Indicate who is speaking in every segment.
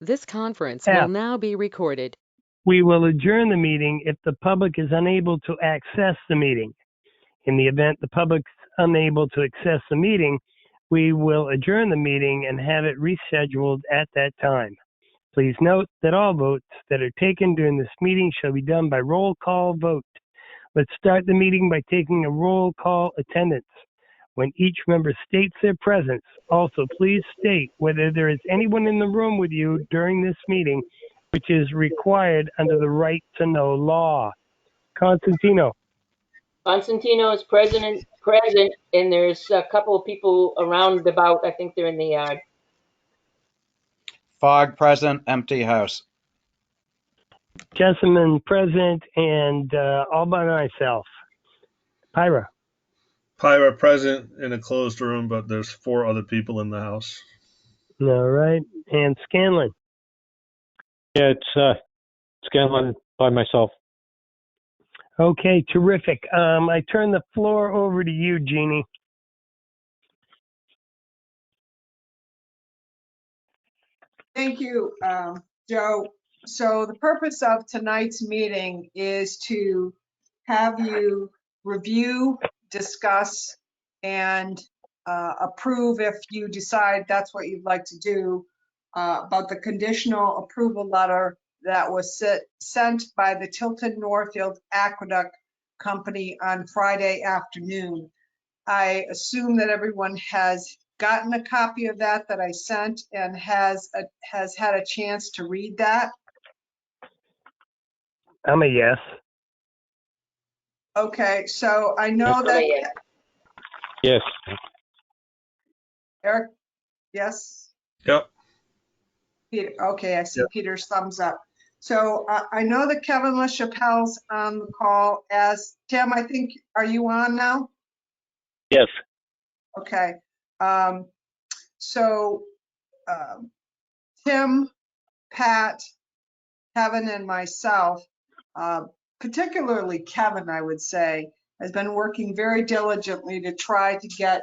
Speaker 1: This conference will
Speaker 2: F,
Speaker 1: now be recorded.
Speaker 2: we will adjourn the meeting if the public is unable to access the meeting. In the event the public's unable to access the meeting, we will adjourn the meeting and have it rescheduled at that time. Please note that all votes that are taken during this meeting shall be done by roll call vote. Let's start the meeting by taking a roll call attendance. When each member states their presence, also please state whether there is anyone in the room with you during this meeting, which is required under the right to know law. Constantino.
Speaker 3: Constantino is present, and there's a couple of people around about. I think they're in the yard.
Speaker 4: Fogg present, empty house.
Speaker 2: Jessamine present, and all by myself. Pyra.
Speaker 5: Pyra present in a closed room, but there's 4 other people in the house.
Speaker 2: All right. And Scanlon.
Speaker 6: Yeah, it's Scanlon by myself.
Speaker 2: Okay, terrific. I turn the floor over to you, Jeannie.
Speaker 7: Thank you, Joe. So the purpose of tonight's meeting is to have you review, discuss, and approve if you decide that's what you'd like to do about the conditional approval letter that was sent by the Tilton Northfield Aqueduct Company on Friday afternoon. I assume that everyone has gotten a copy of that I sent and has had a chance to read that.
Speaker 2: I'm a yes.
Speaker 7: Okay, so I know that
Speaker 6: Yes.
Speaker 7: Eric, yes?
Speaker 5: Yep.
Speaker 7: Peter, okay, I see
Speaker 5: Yep.
Speaker 7: Peter's thumbs up. So I know that Kevin LaChapelle's on the call as Tim, I think, are you on now?
Speaker 6: Yes.
Speaker 7: Okay. So Tim, Pat, Kevin, and myself, particularly Kevin, I would say, has been working very diligently to try to get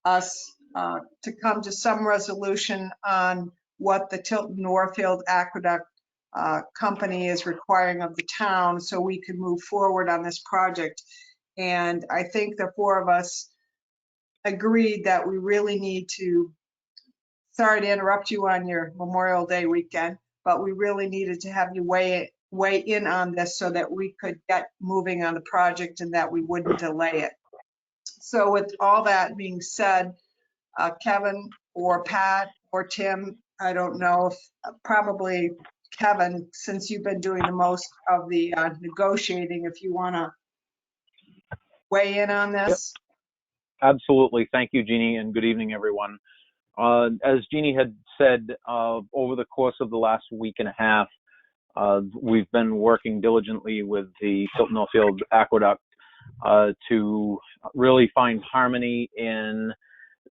Speaker 7: us to come to some resolution on what the Tilton Northfield Aqueduct Company is requiring of the town so we can move forward on this project. And I think the 4 of us agreed that we really need to, sorry to interrupt you on your Memorial Day weekend, but we really needed to have you weigh in on this so that we could get moving on the project and that we wouldn't delay it. So with all that being said, Kevin or Pat or Tim, I don't know if probably Kevin, since you've been doing the most of the negotiating, if you want to weigh in on this.
Speaker 6: Yep. Absolutely. Thank you, Jeannie, and good evening, everyone. As Jeannie had said, over the course of the last week and a half, we've been working diligently with the Tilton Northfield Aqueduct to really find harmony in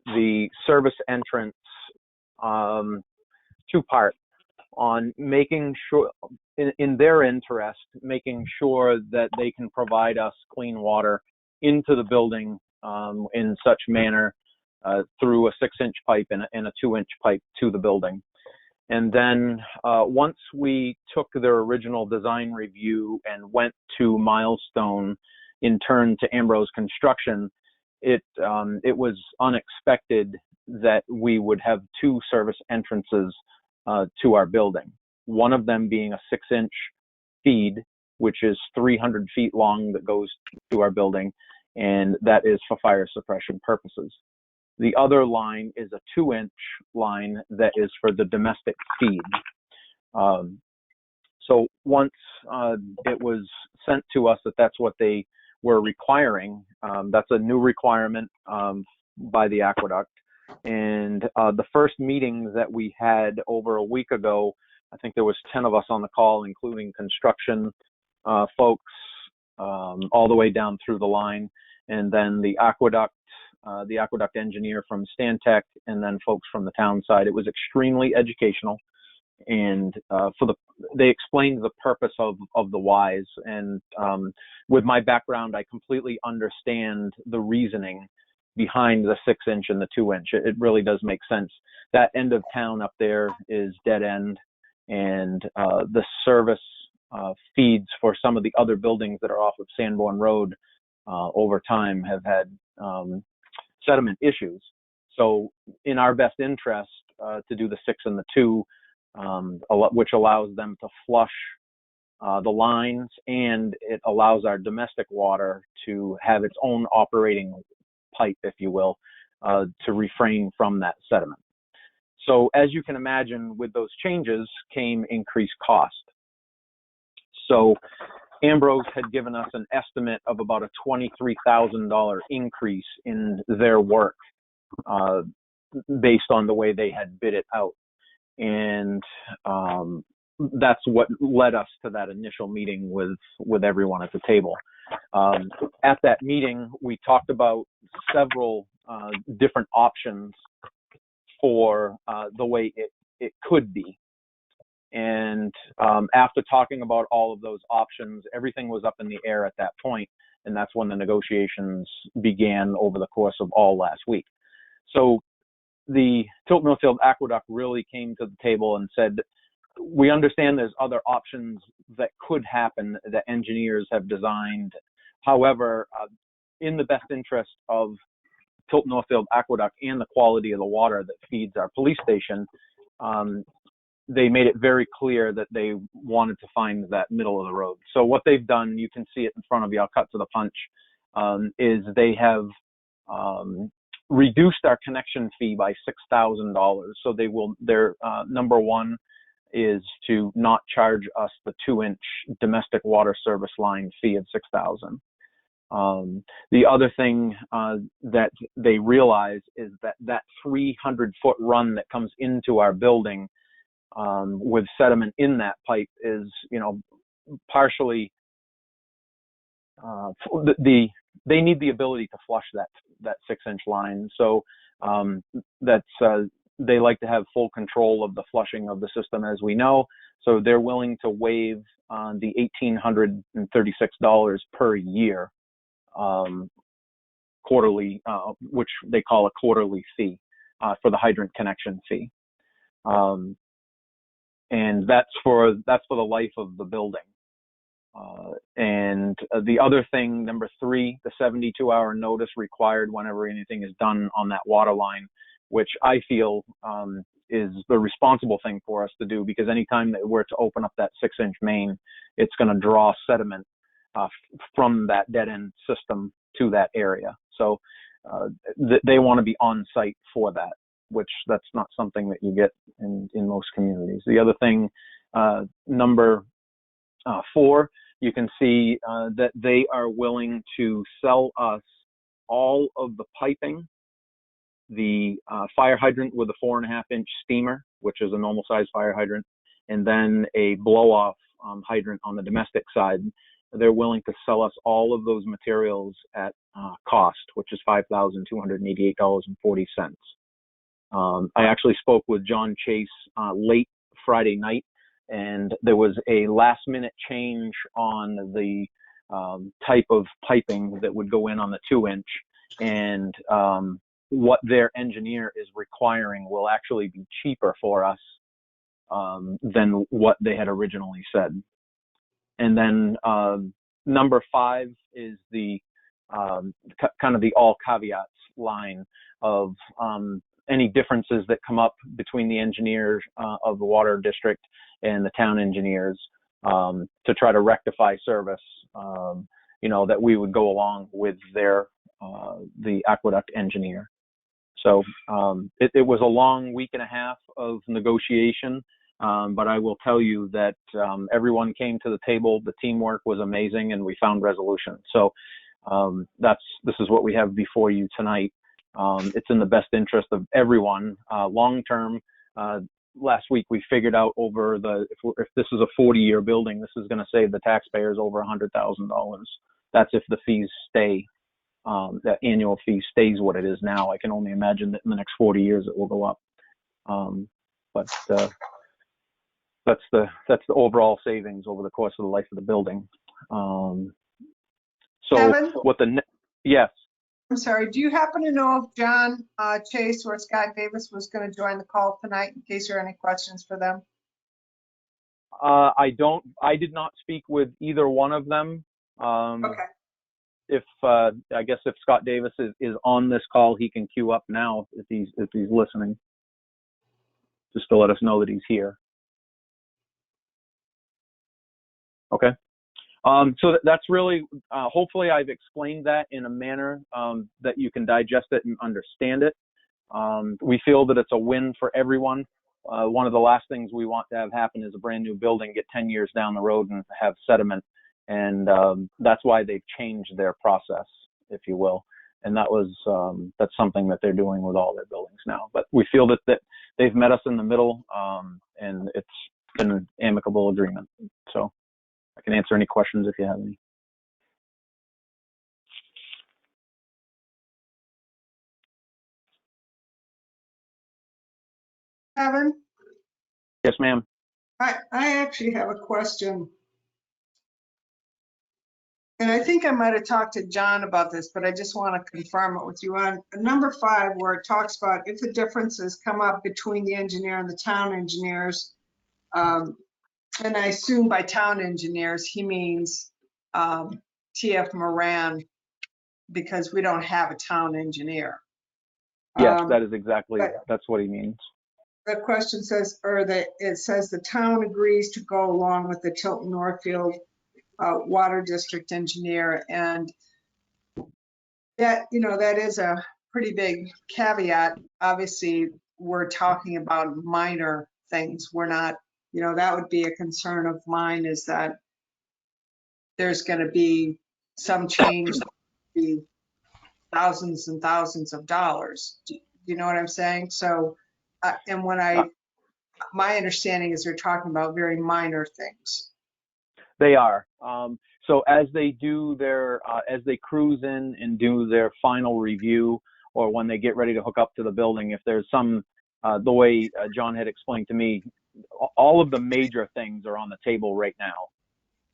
Speaker 6: the service entrance two-part on making sure, in their interest, making sure that they can provide us clean water into the building in such manner through a 6-inch pipe and a 2-inch pipe to the building. And then once we took their original design review and went to Milestone in turn to Ambrose Construction, it was unexpected that we would have 2 service entrances to our building. One of them being a 6-inch feed, which is 300 feet long, that goes to our building, and that is for fire suppression purposes. The other line is a 2-inch line that is for the domestic feed. So once it was sent to us that that's what they were requiring, that's a new requirement by the aqueduct. And the first meeting that we had over a week ago, I think there was 10 of us on the call, including construction folks, all the way down through the line, and then the aqueduct engineer from Stantec, and then folks from the town side. It was extremely educational, and they explained the purpose of the whys. And with my background, I completely understand the reasoning behind the 6-inch and the 2-inch. It really does make sense. That end of town up there is dead end. and the service feeds for some of the other buildings that are off of Sanborn Road over time have had sediment issues. So in our best interest to do the 6 and the 2, which allows them to flush the lines, and it allows our domestic water to have its own operating pipe, if you will, to refrain from that sediment. So as you can imagine, with those changes came increased cost. So Ambrose had given us an estimate of about a $23,000 increase in their work based on the way they had bid it out. And that's what led us to that initial meeting with everyone at the table. At that meeting, we talked about several different options for the way it could be. And after talking about all of those options, everything was up in the air at that point, and that's when the negotiations began over the course of all last week. So the Tilton Millfield Aqueduct really came to the table and said, we understand there's other options that could happen that engineers have designed. However, in the best interest of Tilton Millfield Aqueduct and the quality of the water that feeds our police station, they made it very clear that they wanted to find that middle of the road. So what they've done, you can see it in front of you, I'll cut to the punch, is they have reduced our connection fee by $6,000. So they will, their number one is to not charge us the 2-inch domestic water service line fee of $6,000. The other thing that they realize is that 300-foot run that comes into our building with sediment in that pipe is, partially they need the ability to flush that 6-inch line. So they like to have full control of the flushing of the system, as we know. So they're willing to waive the $1,836 per year quarterly, which they call a quarterly fee for the hydrant connection fee. And that's for the life of the building. And the other thing, number 3, the 72-hour notice required whenever anything is done on that water line, which I feel is the responsible thing for us to do, because anytime that we're to open up that 6-inch main, it's going to draw sediment from that dead end system to that area. So they want to be on site for that, which that's not something that you get in most communities. The other thing, number 4, you can see that they are willing to sell us all of the piping, the fire hydrant with a 4.5-inch steamer, which is a normal size fire hydrant, and then a blow-off hydrant on the domestic side. They're willing to sell us all of those materials at cost, which is $5,288.40. I actually spoke with John Chase late Friday night, and there was a last-minute change on the type of piping that would go in on the 2-inch, and what their engineer is requiring will actually be cheaper for us than what they had originally said. And then number 5 is the kind of the all caveats line of any differences that come up between the engineers of the water district and the town engineers to try to rectify service, that we would go along with the aqueduct engineer. So it was a long week and a half of negotiation, but I will tell you that everyone came to the table. The teamwork was amazing, and we found resolution. So this is what we have before you tonight. It's in the best interest of everyone. Long term, last week we figured out if this is a 40-year building, this is going to save the taxpayers over $100,000. That's if the fees stay. That annual fee stays what it is now. I can only imagine that in the next 40 years it will go up. But that's the overall savings over the course of the life of the building.
Speaker 7: Kevin?
Speaker 6: Yes.
Speaker 7: I'm sorry, do you happen to know if John Chase or Scott Davis was going to join the call tonight, in case there are any questions for them?
Speaker 6: I did not speak with either one of them.
Speaker 7: Okay.
Speaker 6: If I guess if Scott Davis is on this call, he can queue up now if he's listening, just to let us know that he's here. Okay. So that's really, hopefully I've explained that in a manner that you can digest it and understand it. We feel that it's a win for everyone. One of the last things we want to have happen is a brand new building get 10 years down the road and have sediment. And that's why they've changed their process, if you will. And that's something that they're doing with all their buildings now. But we feel that they've met us in the middle, and it's been an amicable agreement. So I can answer any questions if you have any.
Speaker 7: Kevin,
Speaker 6: Yes, ma'am.
Speaker 7: I actually have a question. And I think I might have talked to John about this, but I just want to confirm it with you. On number 5, where it talks about if the differences come up between the engineer and the town engineers, and I assume by town engineers, he means TF Moran, because we don't have a town engineer.
Speaker 6: Yes, that is exactly,
Speaker 7: but-
Speaker 6: that's what he means.
Speaker 7: The question says, it says the town agrees to go along with the Tilton Northfield Water District engineer, and that, that is a pretty big caveat. Obviously, we're talking about minor things. We're not, that would be a concern of mine, is that there's going to be some change, be thousands and thousands of dollars. Do you know what I'm saying? So, and my understanding is they're talking about very minor things.
Speaker 6: They are. So as they do as they cruise in and do their final review, or when they get ready to hook up to the building, if there's some, the way John had explained to me, all of the major things are on the table right now,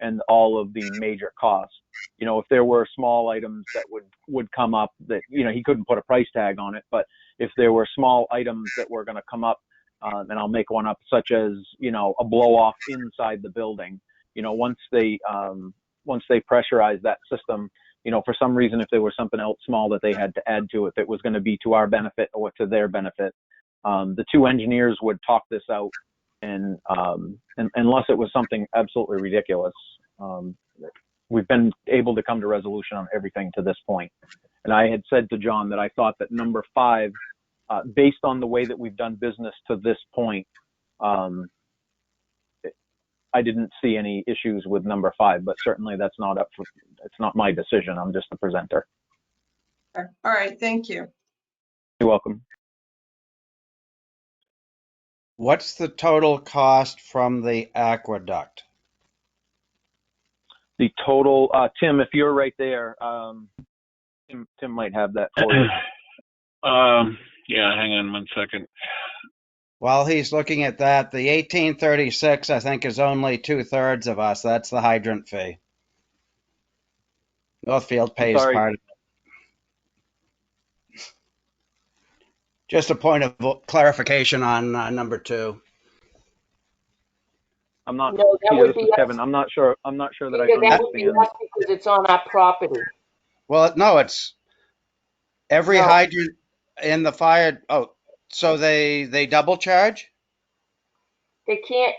Speaker 6: and all of the major costs. If there were small items that would come up that, he couldn't put a price tag on it, but if there were small items that were going to come up, and I'll make one up, such as, a blow off inside the building. Once they pressurize that system, for some reason, if there was something else small that they had to add to it that was going to be to our benefit or to their benefit, the two engineers would talk this out, and unless it was something absolutely ridiculous, we've been able to come to resolution on everything to this point. And I had said to John that I thought that number 5, based on the way that we've done business to this point, I didn't see any issues with number 5, but certainly it's not my decision. I'm just the presenter.
Speaker 7: All right, thank you.
Speaker 6: You're welcome.
Speaker 4: What's the total cost from the aqueduct?
Speaker 6: The total, Tim, if you're right there, Tim might have that for you.
Speaker 8: Yeah, hang on 1 second.
Speaker 4: While he's looking at that, the 1836, I think, is only 2/3 of us. That's the hydrant fee. Northfield pays
Speaker 6: Sorry.
Speaker 4: part of it. Just a point of clarification on number 2.
Speaker 6: I'm not.
Speaker 3: No, that
Speaker 6: Peter,
Speaker 3: would
Speaker 6: this
Speaker 3: be
Speaker 6: is
Speaker 3: us.
Speaker 6: Kevin. I'm not sure that I
Speaker 3: Peter, that would be
Speaker 6: understand.
Speaker 3: us because it's on our property.
Speaker 4: Well, no, it's every
Speaker 3: No.
Speaker 4: hydrant in the fire. Oh, so they double charge?
Speaker 3: They can't,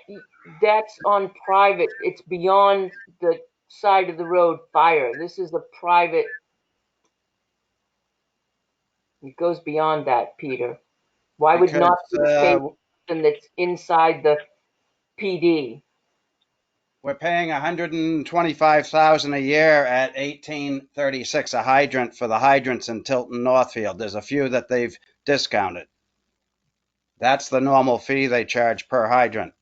Speaker 3: that's on private. It's beyond the side of the road fire. This is a private. It goes beyond that, Peter. Why would
Speaker 4: Because,
Speaker 3: not be something that's inside the PD?
Speaker 4: we're paying $125,000 a year at 1836 a hydrant for the hydrants in Tilton Northfield. There's a few that they've discounted. That's the normal fee they charge per hydrant.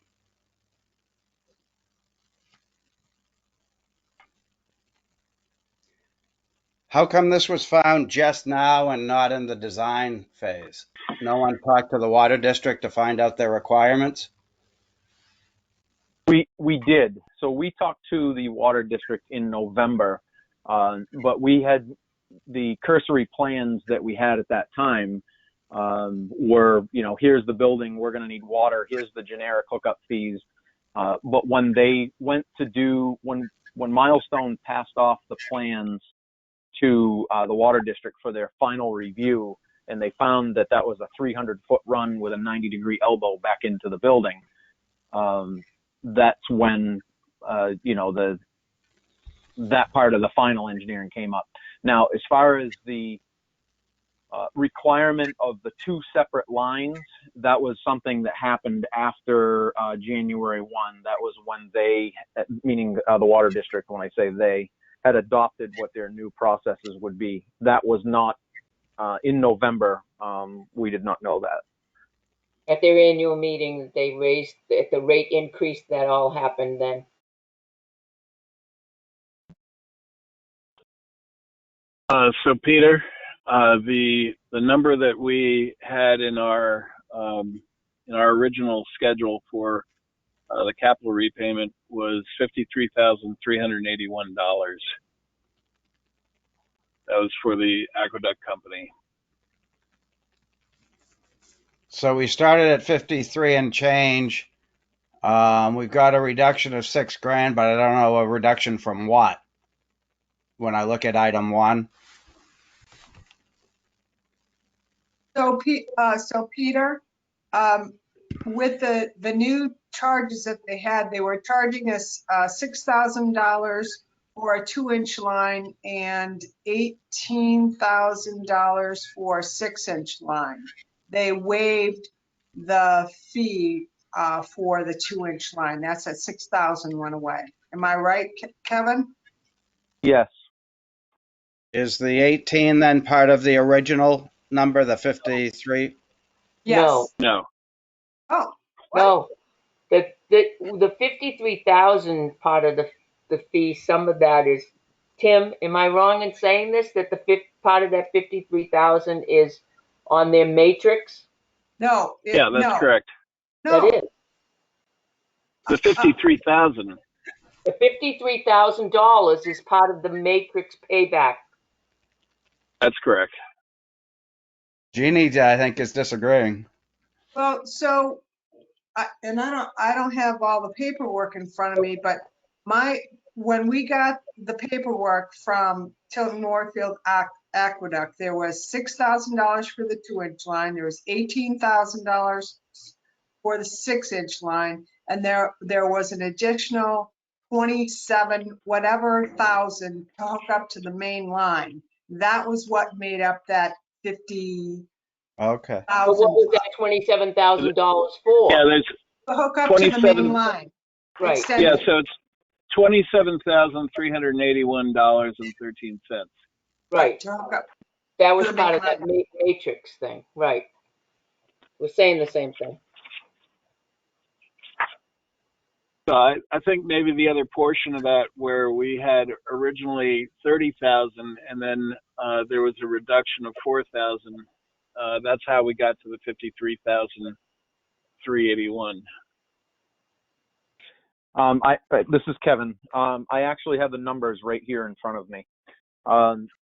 Speaker 4: How come this was found just now and not in the design phase? No one talked to the water district to find out their requirements?
Speaker 6: We did. So we talked to the water district in November, but we had the cursory plans that we had at that time were, here's the building, we're going to need water, here's the generic hookup fees. But when they went to do, when Milestone passed off the plans to the water district for their final review, and they found that that was a 300-foot run with a 90-degree elbow back into the building, that's when, you know, that part of the final engineering came up. Now, as far as the requirement of the two separate lines, that was something that happened after January 1. That was when they, meaning the water district, when I say they, had adopted what their new processes would be. That was not in November. We did not know that.
Speaker 3: At their annual meeting, they raised, at the rate increase, that all happened then.
Speaker 8: So Peter, the number that we had in our original schedule for the capital repayment was $53,381. That was for the aqueduct company.
Speaker 4: So we started at 53 and change. We've got a reduction of $6,000, but I don't know a reduction from what. When I look at item 1.
Speaker 7: So Peter, with the new charges that they had, they were charging us $6,000 for a 2-inch line and $18,000 for a 6-inch line. They waived the fee for the 2-inch line. That's at $6,000 went away. Am I right, Kevin?
Speaker 6: Yes.
Speaker 4: Is the 18 then part of the original number, the 53?
Speaker 7: Yes.
Speaker 8: No.
Speaker 7: Oh, what?
Speaker 3: No, the 53,000 part of the fee, some of that is, Tim, am I wrong in saying this, that the part of that 53,000 is on their matrix?
Speaker 7: No.
Speaker 8: Yeah, that's correct.
Speaker 7: No.
Speaker 3: That is.
Speaker 8: The 53,000.
Speaker 3: The $53,000 is part of the matrix payback.
Speaker 8: That's correct.
Speaker 4: Jeannie, I think, is disagreeing.
Speaker 7: Well, so, I don't have all the paperwork in front of me, but when we got the paperwork from Tilton Northfield Aqueduct, there was $6,000 for the 2-inch line, there was $18,000 for the 6-inch line, and there was an additional 27 whatever thousand to hook up to the main line. That was what made up that 50.
Speaker 4: Okay.
Speaker 3: But what was that $27,000 for?
Speaker 8: Yeah, there's
Speaker 7: The hook up to the main line.
Speaker 3: Right.
Speaker 7: Extended.
Speaker 8: yeah, so it's $27,381.13.
Speaker 3: Right.
Speaker 7: To hook up.
Speaker 3: That was
Speaker 7: To the
Speaker 3: part of
Speaker 7: main
Speaker 3: that matrix thing. Right. We're saying the same thing.
Speaker 8: So I think maybe the other portion of that where we had originally 30,000 and then there was a reduction of 4,000. That's how we got to the 53,381.
Speaker 6: This is Kevin. I actually have the numbers right here in front of me.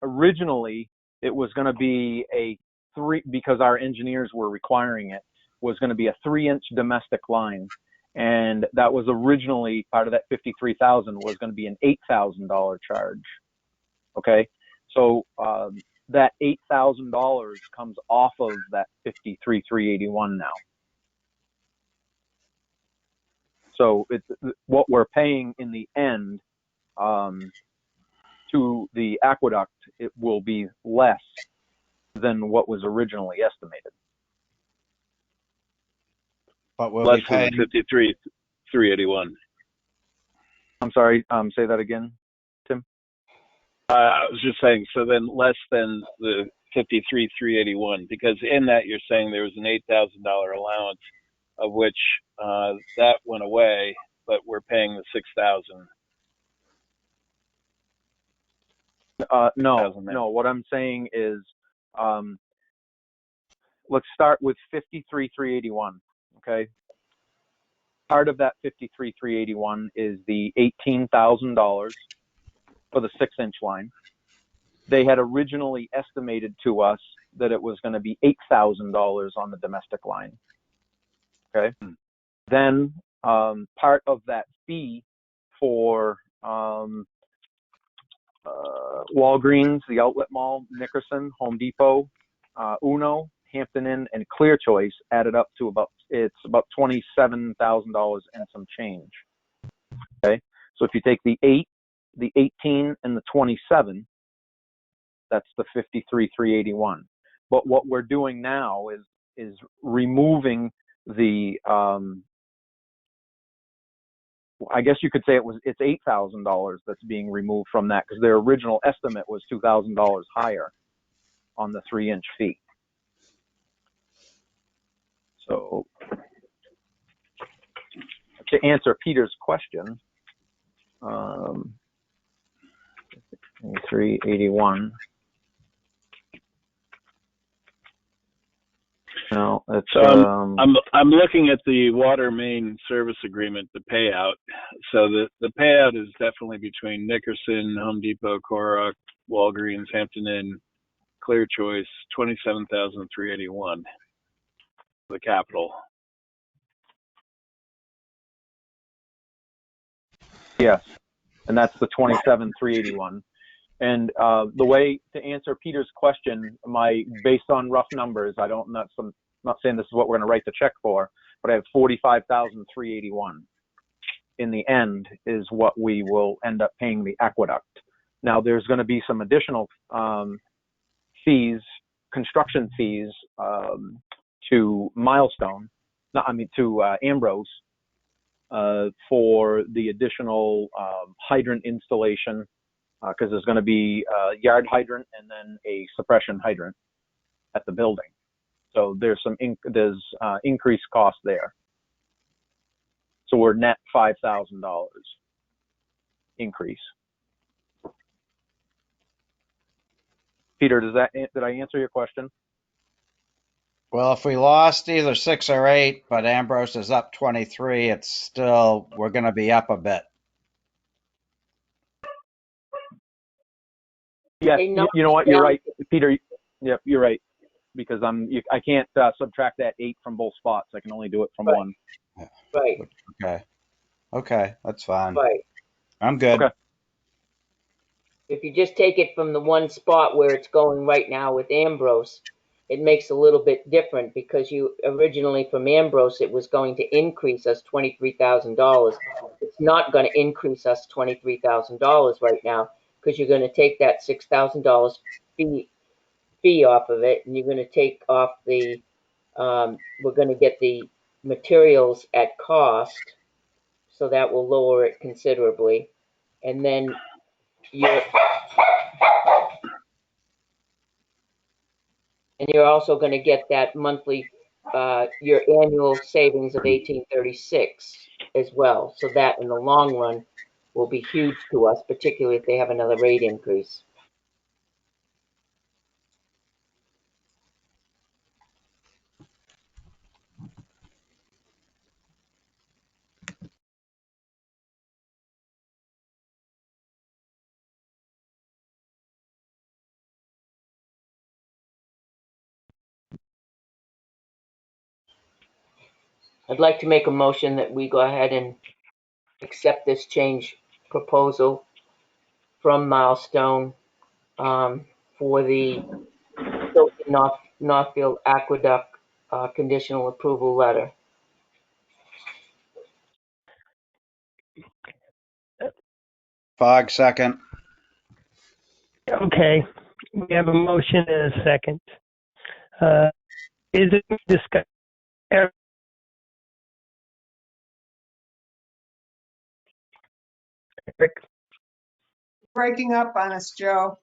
Speaker 6: Originally, it was going to be because our engineers were requiring it, was going to be a 3-inch domestic line. And that was originally part of that 53,000 was going to be an $8,000 charge. Okay. So, that $8,000 comes off of that 53,381 now. So what we're paying in the end to the aqueduct, it will be less than what was originally estimated.
Speaker 4: But we'll
Speaker 8: Less
Speaker 4: be paying
Speaker 8: than 53,381.
Speaker 6: I'm sorry, say that again, Tim?
Speaker 8: I was just saying, so then less than the 53,381, because in that you're saying there was an $8,000 allowance, of which that went away, but we're paying the 6,000.
Speaker 6: No. What I'm saying is, let's start with 53,381. Okay. Part of that 53,381 is the $18,000 for the 6-inch line. They had originally estimated to us that it was going to be $8,000 on the domestic line. Okay. Then part of that fee for Walgreens, the Outlet Mall, Nickerson, Home Depot, Uno, Hampton Inn, and Clear Choice added up to about $27,000 and some change. Okay, so if you take the 8, the 18, and the 27, that's the 53,381. But what we're doing now is removing the I guess you could say it's $8,000 that's being removed from that, because their original estimate was $2,000 higher on the 3-inch fee. So to answer Peter's question, 381. No, it's
Speaker 8: So I'm looking at the water main service agreement, the payout. So the payout is definitely between Nickerson, Home Depot, Corock, Walgreens, Hampton Inn, Clear Choice, $27,381. The capital.
Speaker 6: yes, and that's the 27,381. And the way to answer Peter's question, based on rough numbers, I'm not saying this is what we're going to write the check for, but I have 45,381 in the end is what we will end up paying the aqueduct. Now there's going to be some additional fees, construction fees to Ambrose for the additional hydrant installation. Because there's going to be a yard hydrant and then a suppression hydrant at the building. So there's increased cost there. So we're net $5,000 increase. Peter, did I answer your question?
Speaker 4: Well, if we lost either 6 or 8, but Ambrose is up 23, we're going to be up a bit.
Speaker 6: Yes, you know what? You're right, Peter. Yep, you're right. Because I can't subtract that 8 from both spots. I can only do it from one.
Speaker 3: Right.
Speaker 4: Okay, that's fine.
Speaker 3: Right.
Speaker 4: I'm good.
Speaker 6: Okay.
Speaker 3: If you just take it from the one spot where it's going right now with Ambrose, it makes a little bit different, because you originally from Ambrose, it was going to increase us $23,000. It's not going to increase us $23,000 right now, because you're going to take that $6,000 fee off of it, and you're going to take off we're going to get the materials at cost, so that will lower it considerably. And then you're also going to get that monthly, your annual savings of $1,836 as well. So that in the long run will be huge to us, particularly if they have another rate increase. I'd like to make a motion that we go ahead and accept this change proposal from Milestone for the Tilton Northfield Aqueduct conditional approval letter.
Speaker 4: Fogg, second.
Speaker 2: Okay, we have a motion and a second. Is it discussed? Eric?
Speaker 7: Breaking up on us, Joe.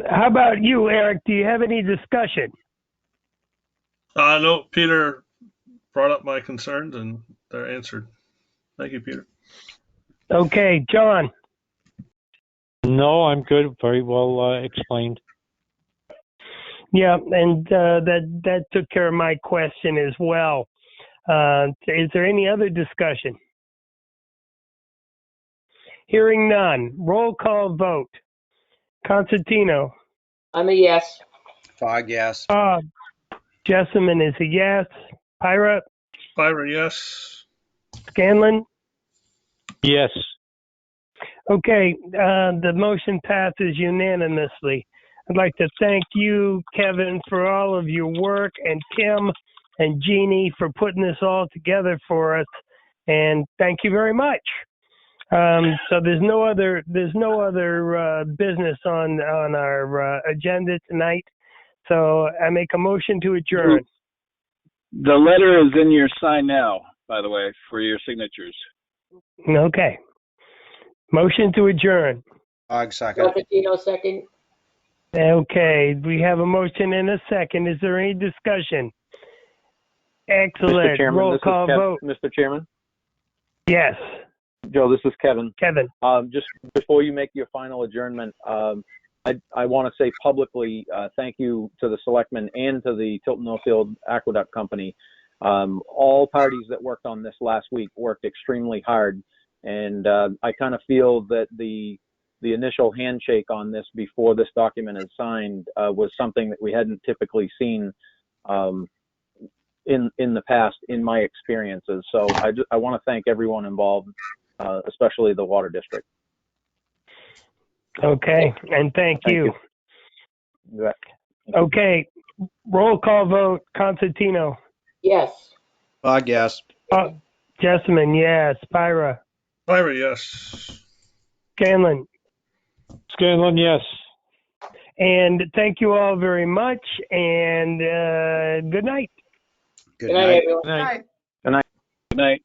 Speaker 2: How about you, Eric? Do you have any discussion?
Speaker 5: No, Peter brought up my concerns and they're answered. Thank you, Peter.
Speaker 2: Okay, John.
Speaker 9: No, I'm good. Very well explained.
Speaker 2: Yeah, and that took care of my question as well. Is there any other discussion? Hearing none. Roll call vote. Constantino.
Speaker 3: I'm a yes.
Speaker 4: Fogg, yes.
Speaker 2: Jessamine is a yes. Pyra.
Speaker 5: Byron, yes.
Speaker 2: Scanlon?
Speaker 9: Yes.
Speaker 2: Okay, the motion passes unanimously. I'd like to thank you, Kevin, for all of your work, and Tim and Jeannie for putting this all together for us. And thank you very much. So there's no other business on our agenda tonight. So I make a motion to adjourn.
Speaker 8: The letter is in your sign now, by the way, for your signatures.
Speaker 2: Okay. Motion to adjourn.
Speaker 4: Dog second.
Speaker 3: Constantino second.
Speaker 2: Okay, we have a motion and a second. Is there any discussion? Excellent.
Speaker 6: Mr. Chairman,
Speaker 2: Roll call vote.
Speaker 6: Mr. Chairman,
Speaker 2: Yes.
Speaker 6: Joe, this is Kevin.
Speaker 2: Kevin.
Speaker 6: Just before you make your final adjournment, I want to say publicly thank you to the Selectmen and to the Tilton Northfield Aqueduct Company. All parties that worked on this last week worked extremely hard, and I kind of feel that the initial handshake on this before this document is signed was something that we hadn't typically seen in the past, in my experiences. So I want to thank everyone involved, especially the Water District.
Speaker 2: Okay, and thank you.
Speaker 6: Yeah.
Speaker 2: Okay, roll call vote. Constantino.
Speaker 3: Yes.
Speaker 4: Dog, yes.
Speaker 2: Jessamine, yes. Pyra.
Speaker 5: Byron, yes.
Speaker 2: Scanlon.
Speaker 9: Scanlon, yes.
Speaker 2: And thank you all very much, and good night.
Speaker 4: Good
Speaker 3: Good night,
Speaker 4: night.
Speaker 3: everyone.
Speaker 9: Good night.
Speaker 7: Right.
Speaker 8: Good night.